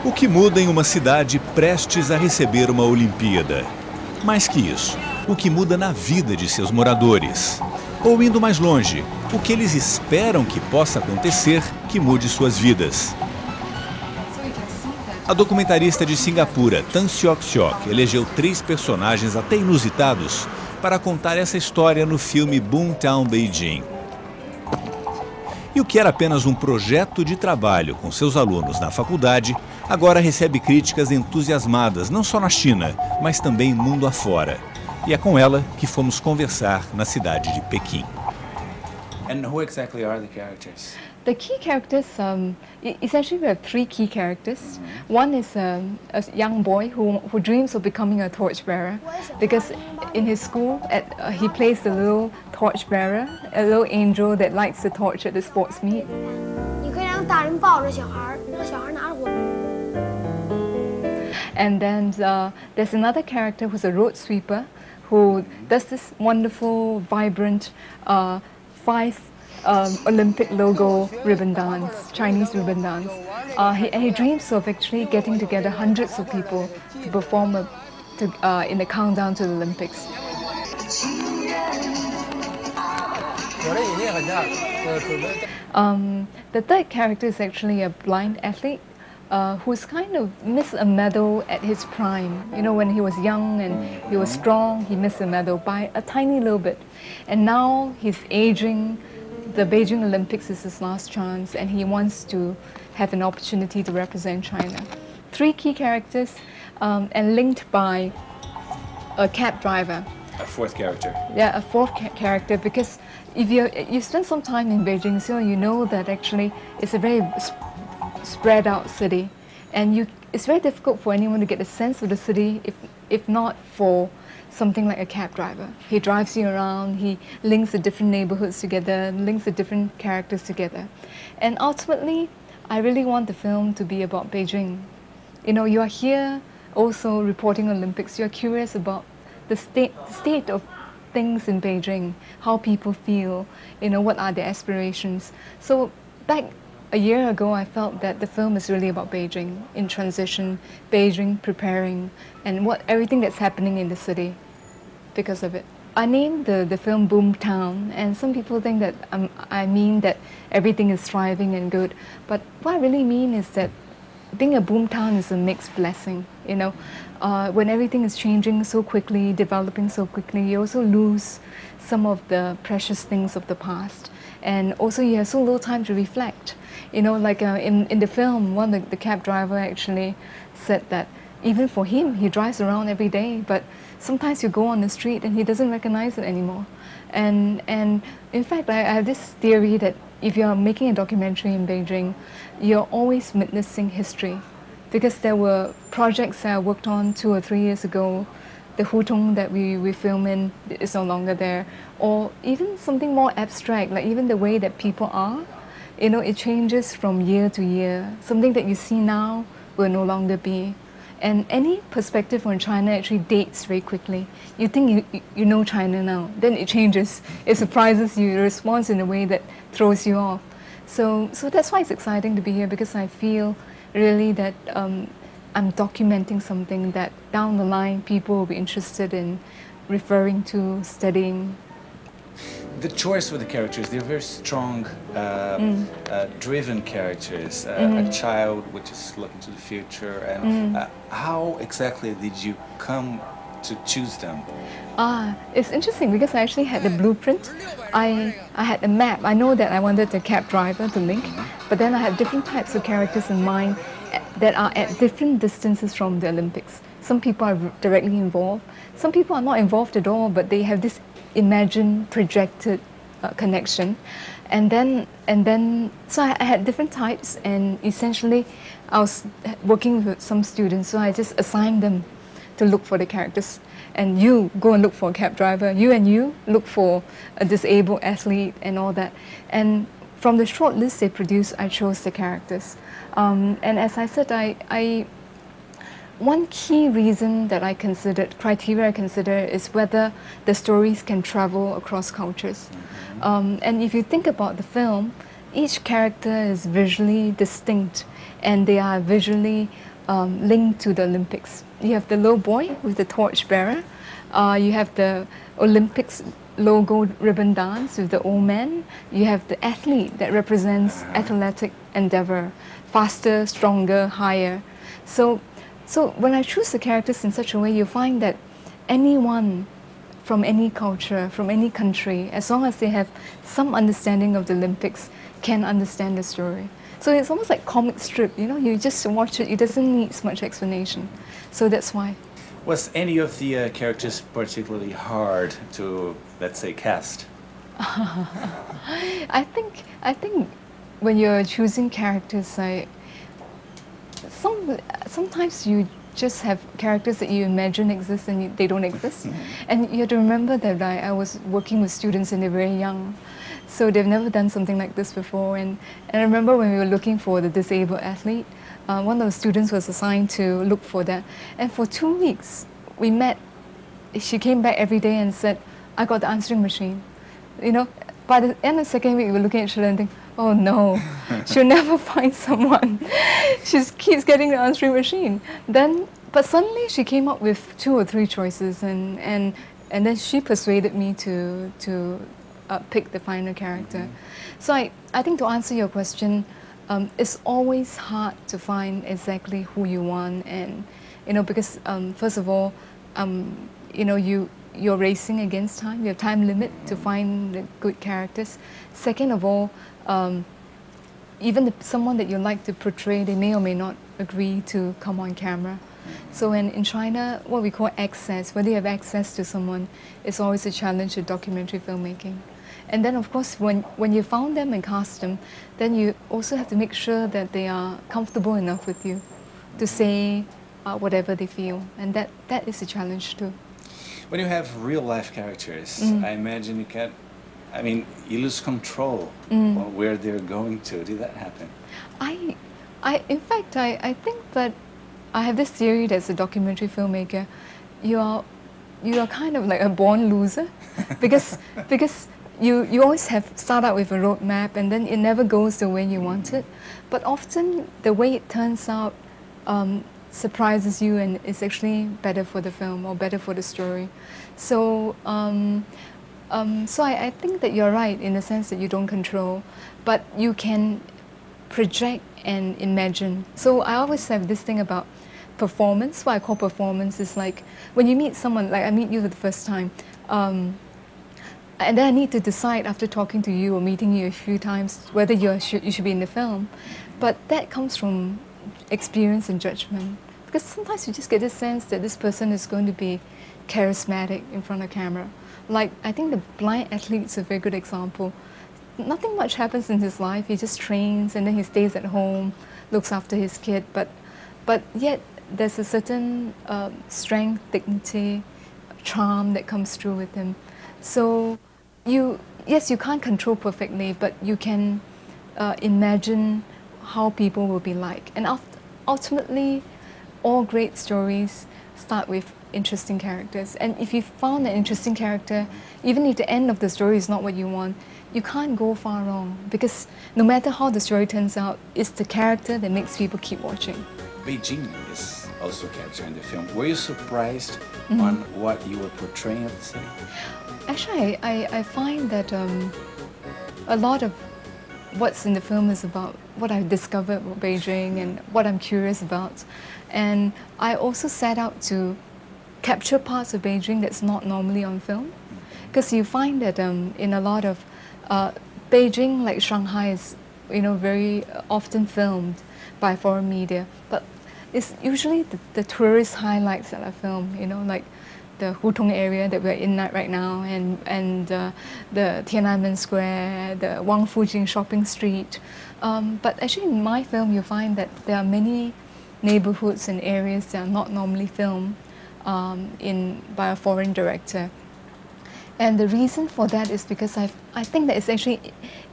O que muda em uma cidade prestes a receber uma Olimpíada? Mais que isso, o que muda na vida de seus moradores? Ou indo mais longe, o que eles esperam que possa acontecer que mude suas vidas? A documentarista de Singapura, Tan Siok Siok, elegeu 3 personagens até inusitados para contar essa história no filme Boomtown Beijing. E o que era apenas um projeto de trabalho com seus alunos na faculdade, agora recebe críticas entusiasmadas, não só na China, mas também mundo afora. E é com ela que fomos conversar na cidade de Pequim. And who exactly are the characters? The key characters, essentially we have 3 key characters. One is a young boy who dreams of becoming a torchbearer because in his school he plays the little torchbearer, a little angel that lights the torch at the sports meet. And then there's another character who's a road sweeper who does this wonderful, vibrant 5 Olympic logo ribbon dance, Chinese ribbon dance. He dreams of actually getting together hundreds of people to perform in the countdown to the Olympics. The third character is actually a blind athlete who's kind of missed a medal at his prime. You know, when he was young and he was strong, he missed a medal by a tiny little bit. And now he's aging. The Beijing Olympics is his last chance, and he wants to have an opportunity to represent China. 3 key characters, and linked by a cab driver. A 4th character. Yeah, a 4th character, because if you spend some time in Beijing, so you know that actually it's a very spread out city, and it's very difficult for anyone to get a sense of the city if not for something like a cab driver. He drives you around, he links the different neighborhoods together, links the different characters together. And ultimately, I really want the film to be about Beijing. You know, you are here also reporting Olympics, you're curious about the state of things in Beijing, how people feel, you know, what are their aspirations. So back a year ago, I felt that the film is really about Beijing, in transition, Beijing preparing, and everything that's happening in the city because of it. I named the film Boomtown, and some people think that I mean that everything is thriving and good, but what I really mean is that being a boomtown is a mixed blessing, you know. When everything is changing so quickly, developing so quickly, you also lose some of the precious things of the past, and also you have so little time to reflect. You know, like in the film, one of the cab driver actually said that even for him, he drives around every day, but sometimes you go on the street and he doesn't recognize it anymore. And in fact, I have this theory that if you're making a documentary in Beijing, you're always witnessing history. Because there were projects that I worked on 2 or 3 years ago, the hutong that we film in is no longer there, or even something more abstract, like even the way that people are. You know, it changes from year to year. Something that you see now will no longer be. And any perspective on China actually dates very quickly. You think you know China now, then it changes. It surprises you, it responds in a way that throws you off. So that's why it's exciting to be here, because I feel really that I'm documenting something that down the line people will be interested in referring to, studying. The choice for the characters, they're very strong, driven characters. A child which is looking to the future. And how exactly did you come to choose them? It's interesting because I actually had the blueprint. I had a map. I know that I wanted a cab driver to link, but then I had different types of characters in mind that are at different distances from the Olympics. Some people are directly involved. Some people are not involved at all, but they have this imagined, projected connection. And then, so I had different types, and essentially I was working with some students, so I just assigned them to look for the characters. And you go and look for a cab driver, you look for a disabled athlete and all that. And from the short list they produced, I chose the characters. And as I said, one key reason that criteria I consider is whether the stories can travel across cultures. And if you think about the film, each character is visually distinct, and they are visually linked to the Olympics. You have the little boy with the torch bearer. You have the Olympics logo ribbon dance with the old man. You have the athlete that represents athletic endeavor, faster, stronger, higher. So when I choose the characters in such a way, you find that anyone from any culture, from any country, as long as they have some understanding of the Olympics, can understand the story. So it's almost like comic strip, you know, you just watch it, it doesn't need much explanation. So that's why. Was any of the characters particularly hard to, let's say, cast? I think when you're choosing characters, sometimes you just have characters that you imagine exist and they don't exist. And you have to remember that I was working with students and they're very young. So they've never done something like this before. And I remember when we were looking for the disabled athlete, one of the students was assigned to look for that. And for 2 weeks, we met. She came back every day and said, I got the answering machine. You know, by the end of the second week, we were looking at each other and thinking, oh no, she'll never find someone. She keeps getting the answering machine. But suddenly she came up with 2 or 3 choices, and then she persuaded me to pick the final character. So I think to answer your question, it's always hard to find exactly who you want, and you know, because first of all, you know, you're racing against time. You have time limit to find the good characters. Second of all, even someone that you like to portray, they may or may not agree to come on camera. So in China, what we call access, whether you have access to someone, is always a challenge to documentary filmmaking. And then of course, when you found them and cast them, then you also have to make sure that they are comfortable enough with you to say whatever they feel. And that is a challenge too. When you have real life characters, I imagine you lose control on where they're going to. Did that happen? In fact, I think that I have this theory that as a documentary filmmaker, you are kind of like a born loser, because you always start out with a roadmap and then it never goes the way you want it. But often the way it turns out surprises you and is actually better for the film or better for the story. So I think that you're right in the sense that you don't control, but you can project and imagine. So I always have this thing about performance. What I call performance is like when you meet someone, like I meet you for the first time, and then I need to decide after talking to you or meeting you a few times whether you should be in the film. But that comes from experience and judgment. Because sometimes you just get this sense that this person is going to be charismatic in front of camera. Like, I think the blind athlete's a very good example. Nothing much happens in his life. He just trains and then he stays at home, looks after his kid. But yet there's a certain strength, dignity, charm that comes through with him. So yes, you can't control perfectly, but you can imagine how people will be like. And ultimately, all great stories start with interesting characters. And if you found an interesting character, even if the end of the story is not what you want, you can't go far wrong, because no matter how the story turns out, it's the character that makes people keep watching. Beijing is also captured in the film. Were you surprised on what you were portraying of the city? Actually, I find that a lot of what's in the film is about what I've discovered about Beijing and what I'm curious about. And I also set out to capture parts of Beijing that's not normally on film. Because you find that in a lot of Beijing, like Shanghai, is very often filmed by foreign media. But it's usually the tourist highlights that are filmed, like the Hutong area that we're in right now, and the Tiananmen Square, the Wang Fujing shopping street. But actually in my film you find that there are many neighborhoods and areas that are not normally filmed by a foreign director. And the reason for that is because I think that it's actually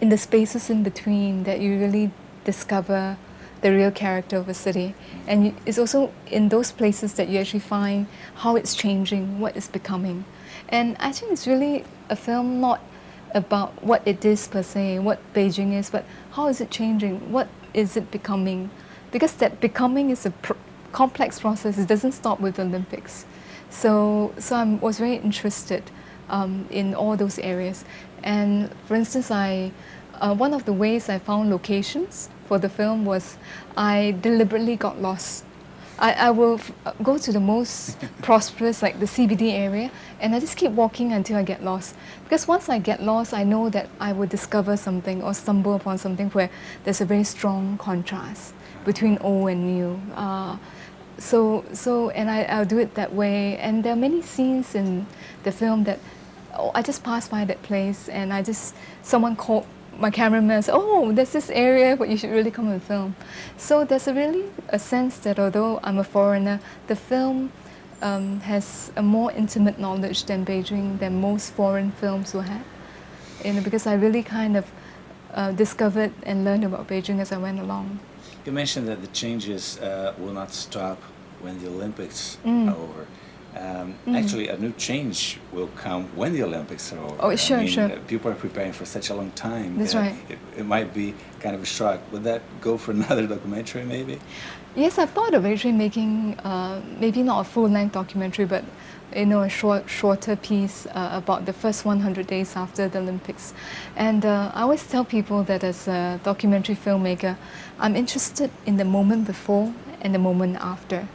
in the spaces in between that you really discover the real character of a city. And it's also in those places that you actually find how it's changing, what it's becoming. And I think it's really a film not about what it is per se, what Beijing is, but how is it changing, what is it becoming? Because that becoming is a complex process. It doesn't stop with the Olympics. So I was very interested in all those areas. And for instance, one of the ways I found locations for the film was I deliberately got lost. I will go to the most prosperous, like the CBD area, and I just keep walking until I get lost. Because once I get lost, I know that I will discover something or stumble upon something where there's a very strong contrast between old and new. And I'll do it that way. And there are many scenes in the film that I just passed by that place, and someone called my cameraman and said, "Oh, there's this area where you should really come and film." So there's really a sense that although I'm a foreigner, the film has a more intimate knowledge than Beijing, than most foreign films will have. Because I really kind of discovered and learned about Beijing as I went along. You mentioned that the changes will not stop when the Olympics are over. Actually, a new change will come when the Olympics are over. Oh, sure, sure. People are preparing for such a long time. That's right. It might be kind of a shock. Would that go for another documentary, maybe? Yes, I've thought of actually making, maybe not a full-length documentary, but a shorter piece about the first 100 days after the Olympics. And I always tell people that as a documentary filmmaker, I'm interested in the moment before and the moment after.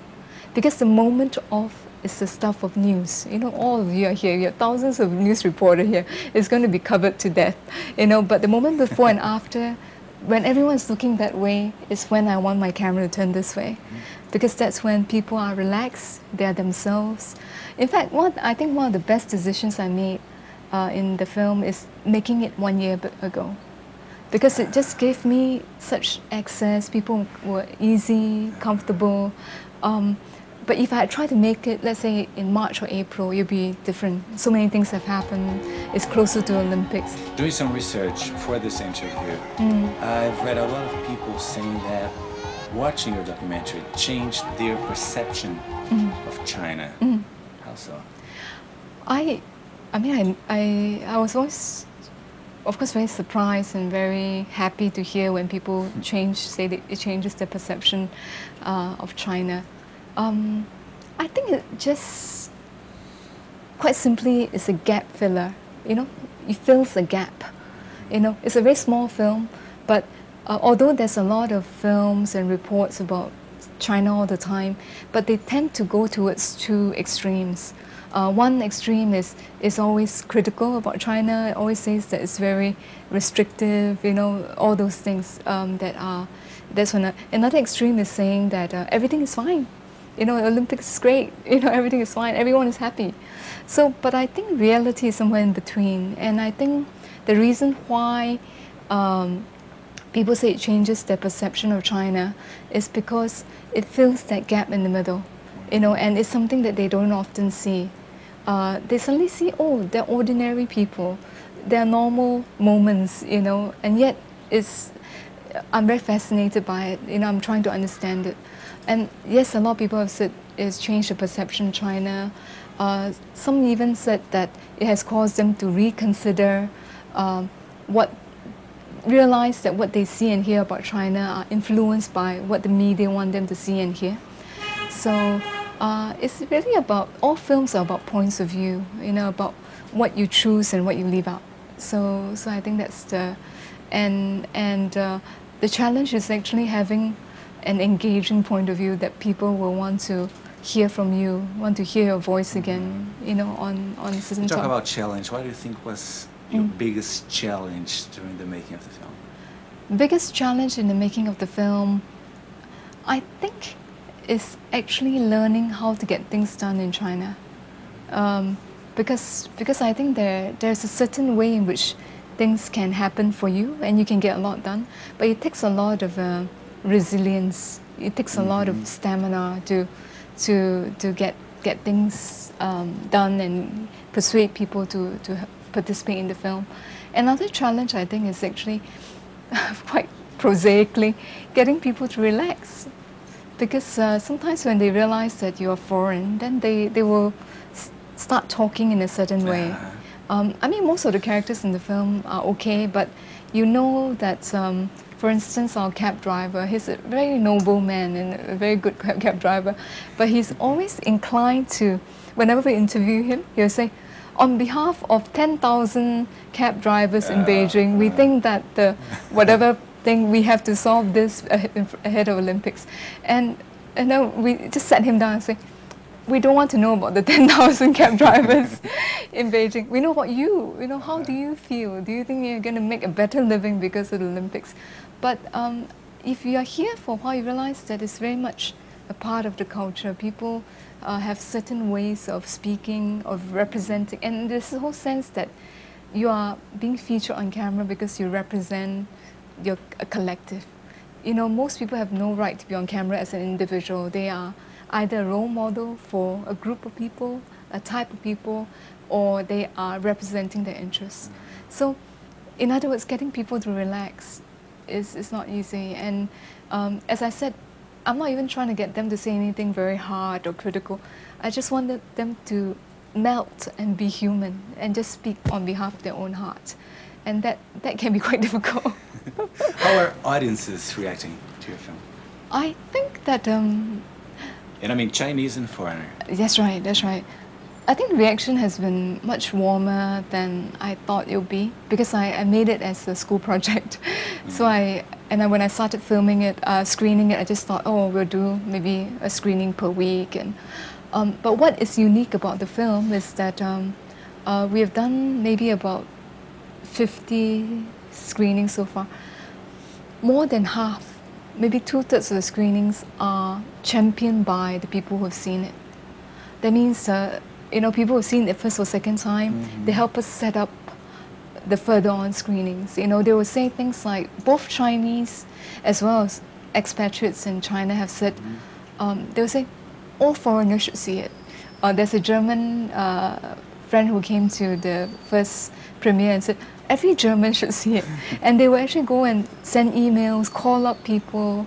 Because the moment of is the stuff of news. All of you are here. You have thousands of news reporters here. It's going to be covered to death. But the moment before and after, when everyone's looking that way, is when I want my camera to turn this way. Because that's when people are relaxed, they are themselves. In fact, I think one of the best decisions I made in the film is making it 1 year ago. Because it just gave me such access. People were easy, comfortable. But if I had tried to make it, let's say, in March or April, it'd be different. So many things have happened. It's closer to Olympics. Doing some research for this interview, I've read a lot of people saying that watching your documentary changed their perception of China. How so? I was always, of course, very surprised and very happy to hear when people say that it changes their perception of China. I think it just, quite simply, is a gap filler. It fills a gap. It's a very small film, but although there's a lot of films and reports about China all the time, but they tend to go towards two extremes. One extreme is always critical about China. It always says that it's very restrictive, all those things that's one. Another extreme is saying that everything is fine. Olympics is great. Everything is fine. Everyone is happy. But I think reality is somewhere in between. And I think the reason why people say it changes their perception of China is because it fills that gap in the middle. And it's something that they don't often see. They suddenly see, oh, they're ordinary people. They're normal moments, and yet I'm very fascinated by it. I'm trying to understand it. And yes, a lot of people have said it's changed the perception of China. Some even said that it has caused them to reconsider realize that what they see and hear about China are influenced by what the media want them to see and hear. So it's really about, all films are about points of view, about what you choose and what you leave out. So I think that's the challenge is actually having an engaging point of view that people will want to hear from you, want to hear your voice again, on certain Talk topics. about challenge. What do you think was your biggest challenge during the making of the film? Biggest challenge in the making of the film, I think, is actually learning how to get things done in China. Because I think there's a certain way in which things can happen for you and you can get a lot done, but it takes a lot of resilience. It takes a lot of stamina to get things done and persuade people to participate in the film. Another challenge, I think, is actually quite prosaically getting people to relax, because sometimes when they realize that you're foreign, then they will start talking in a certain way. I mean, most of the characters in the film are okay, but you know that For instance, our cab driver, he's a very noble man and a very good cab driver, but he's always inclined to, whenever we interview him, he'll say, on behalf of 10,000 cab drivers in Beijing, we think that the whatever thing we have to solve this ahead of Olympics. And we just sat him down and say, we don't want to know about the 10,000 cab drivers in Beijing. We know about you. You know, how do you feel? Do you think you're going to make a better living because of the Olympics? But if you are here for a while, you realize that it's very much a part of the culture. People have certain ways of speaking, of representing, and there's a whole sense that you are being featured on camera because you represent a collective. You know, most people have no right to be on camera as an individual. They are either a role model for a group of people, a type of people, or they are representing their interests. So, in other words, getting people to relax is not easy. And as I said, I'm not even trying to get them to say anything very hard or critical. I just wanted them to melt and be human and just speak on behalf of their own heart. And that can be quite difficult. How are audiences reacting to your film? I think that... and I mean Chinese and foreigner. That's right, that's right. I think the reaction has been much warmer than I thought it would be, because I made it as a school project. So when I started filming it, screening it, I just thought, oh, we'll do maybe a screening per week. And but what is unique about the film is that we have done maybe about 50 screenings so far. More than half, maybe 2/3 of the screenings are championed by the people who have seen it. That means, you know, people who have seen it first or second time, they help us set up the further on screenings. You know, they will say things like, both Chinese as well as expatriates in China have said, they will say, all foreigners should see it. There's a German friend who came to the first premiere and said, every German should see it. And they will actually go and send emails, call up people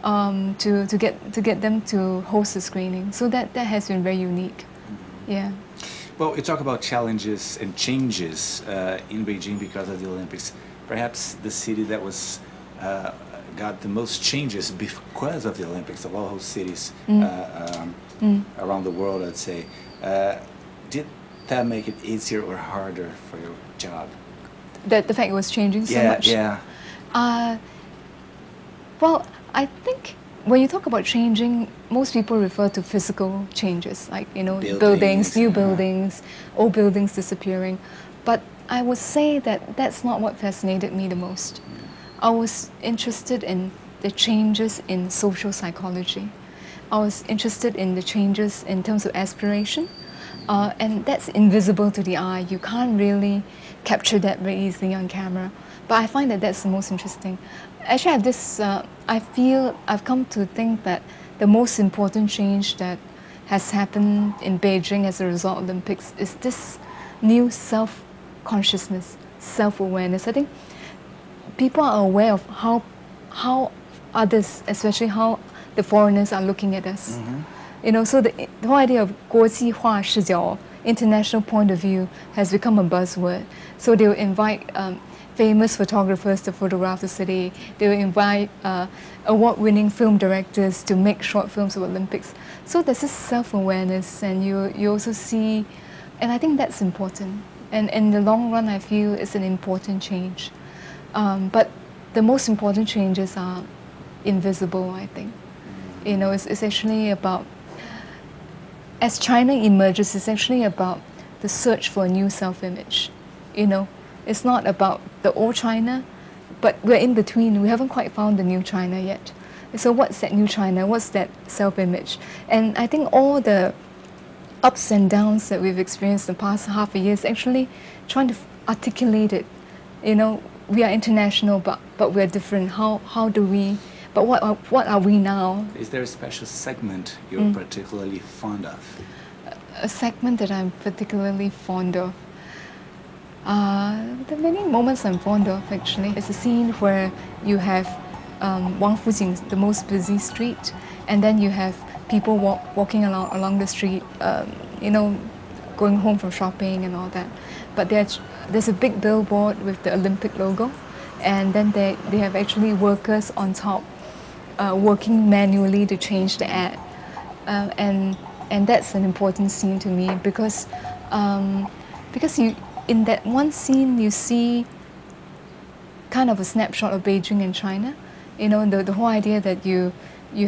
to get them to host the screening. So that has been very unique. Yeah. Well, you talk about challenges and changes in Beijing because of the Olympics. Perhaps the city that was got the most changes because of the Olympics of all cities around the world, I'd say. Did that make it easier or harder for your job? The fact it was changing so much? Yeah. Well, I think when you talk about changing, most people refer to physical changes, like, you know, buildings, new buildings, old buildings disappearing. But I would say that that's not what fascinated me the most. I was interested in the changes in social psychology. I was interested in the changes in terms of aspiration, and that's invisible to the eye. You can't really capture that very easily on camera. But I find that that's the most interesting. Actually, I have this, I feel, I've come to think that the most important change that has happened in Beijing as a result of the Olympics is this new self-consciousness, self-awareness. I think people are aware of how others, especially how the foreigners, are looking at us. You know, so the whole idea of 国际化视角, international point of view, has become a buzzword. So they will invite famous photographers to photograph the city. They will invite award-winning film directors to make short films of Olympics. So there's this self-awareness, and you also see, and I think that's important. And in the long run, I feel it's an important change. But the most important changes are invisible, I think. You know, it's actually about, as China emerges, it's actually about the search for a new self-image. You know, it's not about the old China, but we're in between. We haven't quite found the new China yet. So what's that new China? What's that self-image? And I think all the ups and downs that we've experienced the past half a year is actually trying to articulate it. You know, we are international, but we're different. How do we? But what are we now? Is there a special segment you're particularly fond of? A segment that I'm particularly fond of? There are many moments I'm fond of, actually. It's a scene where you have Wang Fujing, the most busy street, and then you have people walking along the street, you know, going home from shopping and all that. But there's a big billboard with the Olympic logo, and then they have actually workers on top working manually to change the ad, and that's an important scene to me because you, in that one scene you see kind of a snapshot of Beijing and China. You know, the whole idea that you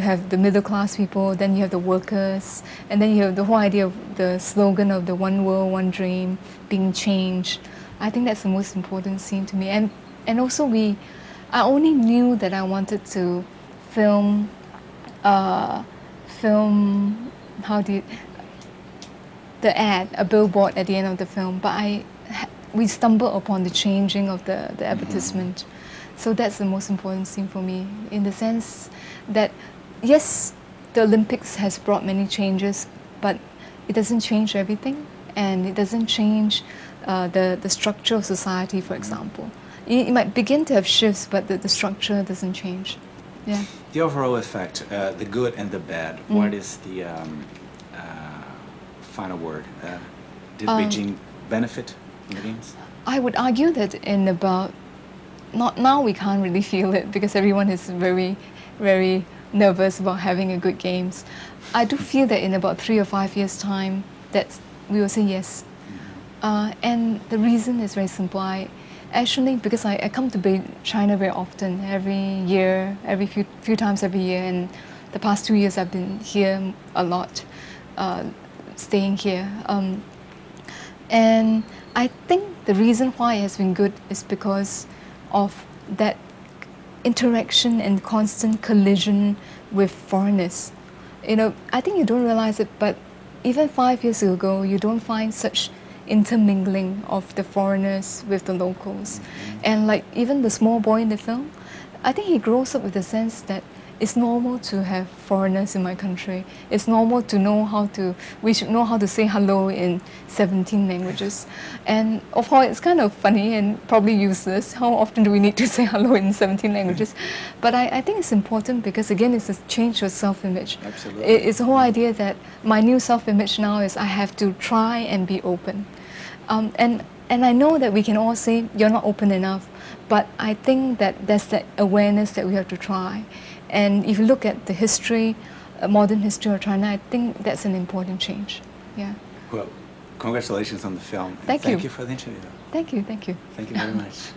have the middle class people, then you have the workers, and then you have the whole idea of the slogan of the one world, one dream being changed. I think that's the most important scene to me. And also I only knew that I wanted to film the ad, a billboard at the end of the film, but we stumbled upon the changing of the advertisement. So that's the most important scene for me, in the sense that, yes, the Olympics has brought many changes, but it doesn't change everything, and it doesn't change the structure of society, for example. It might begin to have shifts, but the structure doesn't change. Yeah. The overall effect, the good and the bad, what is the final word? Did Beijing benefit in the games? I would argue that in about, not now we can't really feel it because everyone is very, very nervous about having a good games. I do feel that in about 3 or 5 years' time, that we will say yes. And the reason is very simple. Actually, because I come to China very often, every year, every few times every year, and the past 2 years I've been here a lot, staying here. And I think the reason why it has been good is because of that interaction and constant collision with foreigners. You know, I think you don't realize it, but even 5 years ago, you don't find such intermingling of the foreigners with the locals. And like even the small boy in the film, I think he grows up with the sense that it's normal to have foreigners in my country. It's normal to we should know how to say hello in 17 languages. And of course, it's kind of funny and probably useless. How often do we need to say hello in 17 languages? But I think it's important because, again, it's a change your self-image. Absolutely. It's the whole idea that my new self-image now is I have to try and be open. And I know that we can all say, you're not open enough, but I think that there's that awareness that we have to try. And if you look at the history, modern history of China, I think that's an important change. Yeah. Well, congratulations on the film. Thank you. Thank you for the interview. Thank you, thank you. Thank you very much.